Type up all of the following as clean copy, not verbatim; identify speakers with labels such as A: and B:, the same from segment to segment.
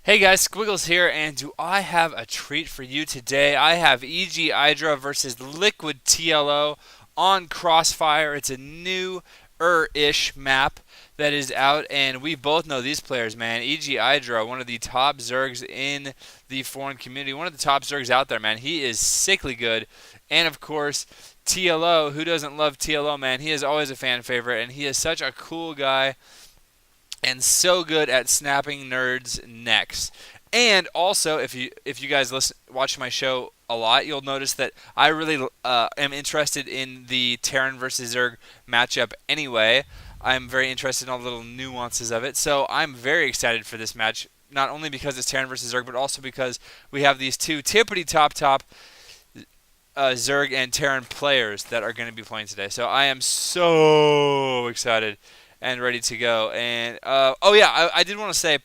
A: Hey guys, Squiggles here, and do I have a treat for you today? I have EGIdrA versus LiquidTLO on Crossfire. It's a new-ish map that is out, and we both know these players, man. EGIdrA, one of the top Zergs in the foreign community, one of the top Zergs out there, man. He is sickly good, and of course, TLO. Who doesn't love TLO, man? He is always a fan favorite, and he is such a cool guy and so good at snapping nerds' necks. And also, if you guys watch my show a lot, you'll notice that I really am interested in the Terran versus Zerg matchup anyway. I'm very interested in all the little nuances of it. So I'm very excited for this match, not only because it's Terran versus Zerg, but also because we have these two tippity top Zerg and Terran players that are going to be playing today. So I am so excited and ready to go. And oh yeah, I did want to say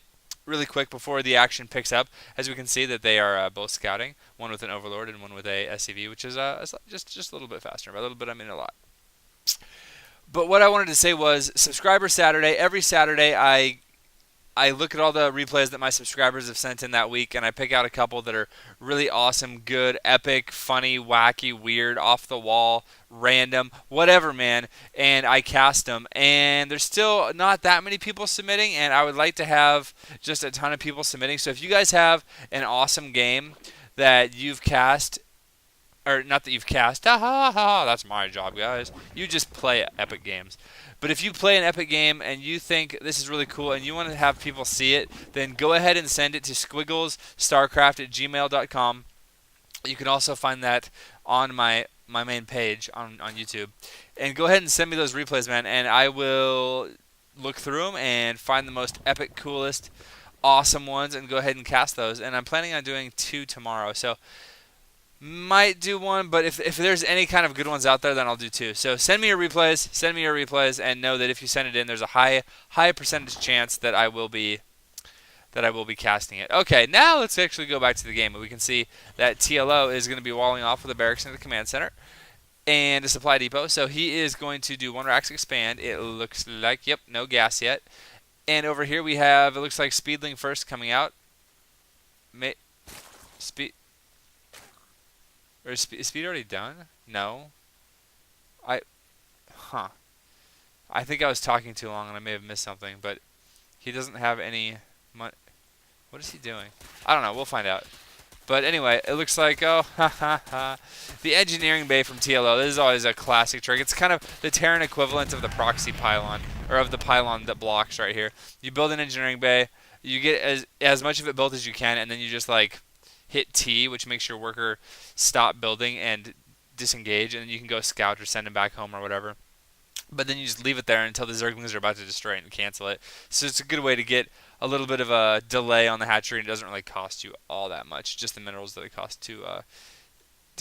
A: really quick before the action picks up, as we can see that they are both scouting, one with an Overlord and one with a SCV, which is just a little bit faster. By a little bit, I mean a lot. But what I wanted to say was Subscriber Saturday. Every Saturday, I look at all the replays that my subscribers have sent in that week, and I pick out a couple that are really awesome, good, epic, funny, wacky, weird, off the wall, random, whatever, man, and I cast them. And there's still not that many people submitting, and I would like to have just a ton of people submitting. So if you guys have an awesome game that you've cast, or not that you've cast, that's my job, guys. You just play epic games. But if you play an epic game and you think this is really cool and you want to have people see it, then go ahead and send it to SquigglesStarcraft@gmail.com. You can also find that on my main page on YouTube. And go ahead and send me those replays, man, and I will look through them and find the most epic, coolest, awesome ones and go ahead and cast those. And I'm planning on doing 2 tomorrow. So might do one, but if there's any kind of good ones out there, then I'll do 2. So send me your replays, and know that if you send it in, there's a high percentage chance that I will be casting it. Okay, now let's actually go back to the game. We can see that TLO is going to be walling off with a barracks in the command center and a supply depot. So he is going to do 1 Rax expand. It looks like, yep, no gas yet. And over here we have, it looks like Speedling first coming out. Is speed already done? No. I think I was talking too long and I may have missed something, but he doesn't have any what is he doing? I don't know. We'll find out. But anyway, it looks like, oh, the engineering bay from TLO. This is always a classic trick. It's kind of the Terran equivalent of the proxy pylon, or of the pylon that blocks right here. You build an engineering bay, you get as much of it built as you can, and then you just like hit T, which makes your worker stop building and disengage, and then you can go scout or send him back home or whatever. But then you just leave it there until the Zerglings are about to destroy it and cancel it. So it's a good way to get a little bit of a delay on the hatchery, and it doesn't really cost you all that much, just the minerals that it costs to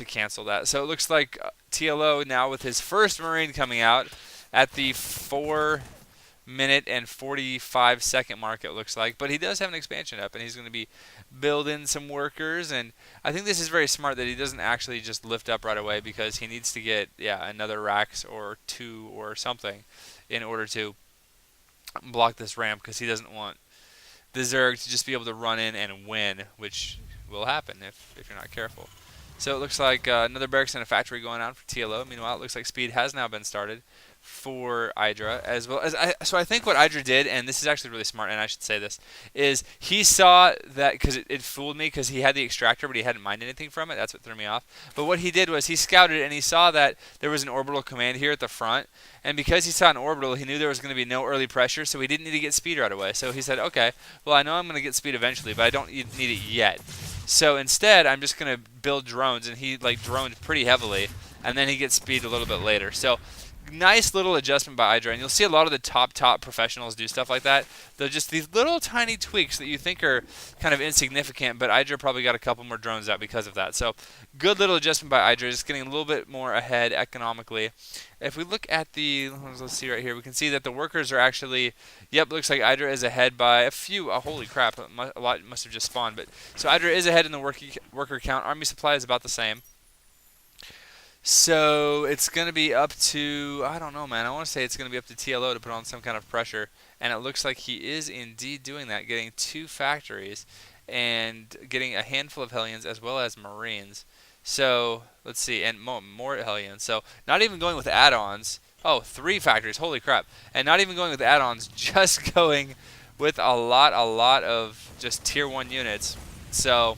A: cancel that. So it looks like TLO now with his first Marine coming out at the 4-minute and 45-second mark, it looks like. But he does have an expansion up, and he's going to be building some workers. And I think this is very smart that he doesn't actually just lift up right away, because he needs to get another Rax or 2 or something in order to block this ramp, because he doesn't want the Zerg to just be able to run in and win, which will happen if you're not careful. So it looks like another barracks and a factory going on for TLO. Meanwhile, it looks like speed has now been started for EGIdrA, as well as so I think what EGIdrA did, and this is actually really smart, and I should say this, is he saw that, because it fooled me, because he had the extractor but he hadn't mined anything from it. That's what threw me off. But what he did was he scouted and he saw that there was an orbital command here at the front, and because he saw an orbital, he knew there was going to be no early pressure, so he didn't need to get speed right away. So he said, okay, well, I know I'm going to get speed eventually, but I don't need it yet. So instead, I'm just going to build drones, and he droned pretty heavily, and then he gets speed a little bit later. So nice little adjustment by EGIdrA, and you'll see a lot of the top professionals do stuff like that. They're just these little tiny tweaks that you think are kind of insignificant, but EGIdrA probably got a couple more drones out because of that. So good little adjustment by EGIdrA, just getting a little bit more ahead economically. If we look at let's see right here, we can see that the workers are actually, looks like EGIdrA is ahead by a few. Holy crap, a lot must have just spawned. But so EGIdrA is ahead in the worker count. Army supply is about the same. So it's going to be up to, I don't know, man. I want to say it's going to be up to TLO to put on some kind of pressure. And it looks like he is indeed doing that, getting 2 factories and getting a handful of Hellions as well as Marines. So let's see, and more Hellions. So not even going with add-ons. Oh, 3 factories. Holy crap. And not even going with add-ons, just going with a lot of just tier 1 units. So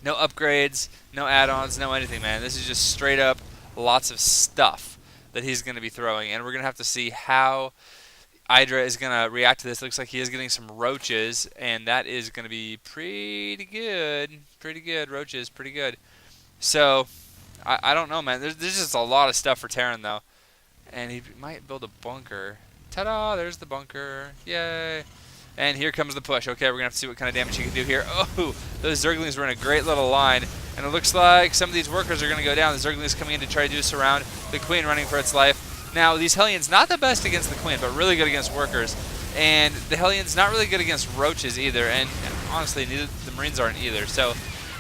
A: no upgrades, no add-ons, no anything, man. This is just straight up lots of stuff that he's going to be throwing. And we're going to have to see how EGIdRA is going to react to this. Looks like he is getting some roaches, and that is going to be pretty good. Pretty good. Roaches, pretty good. So, I don't know, man. There's just a lot of stuff for Terran, though. And he might build a bunker. Ta-da! There's the bunker. Yay! And here comes the push. Okay, we're going to have to see what kind of damage he can do here. Oh, those Zerglings were in a great little line. And it looks like some of these workers are going to go down. The Zerglings coming in to try to do surround. The Queen running for its life. Now, these Hellions, not the best against the Queen, but really good against workers. And the Hellions, not really good against roaches either. And honestly, neither the Marines aren't either. So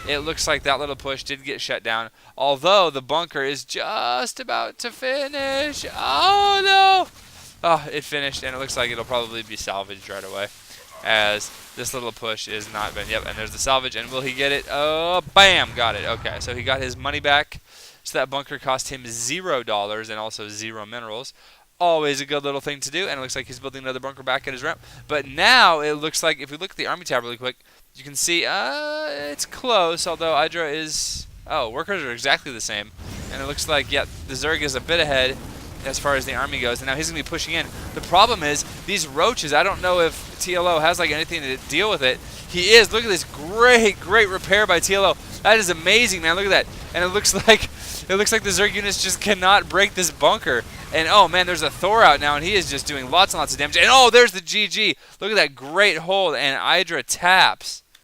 A: it looks like that little push did get shut down. Although the bunker is just about to finish. Oh, no! Oh, it finished, and it looks like it'll probably be salvaged right away, as this little push is not been. Yep, and there's the salvage, and will he get it? Oh, bam, got it. Okay, so he got his money back. So that bunker cost him $0 and also 0 minerals. Always a good little thing to do, and it looks like he's building another bunker back at his ramp. But now it looks like, if we look at the army tab really quick, you can see it's close, although EGIdRA is... Oh, workers are exactly the same. And it looks like, yeah, the Zerg is a bit ahead as far as the army goes, and now he's going to be pushing in. The problem is, these roaches, I don't know if TLO has like anything to deal with it. He is. Look at this great repair by TLO. That is amazing, man. Look at that. And it looks like the Zerg units just cannot break this bunker. And oh man, there's a Thor out now, and he is just doing lots and lots of damage. And oh, there's the GG. Look at that great hold, and EGIdRA taps.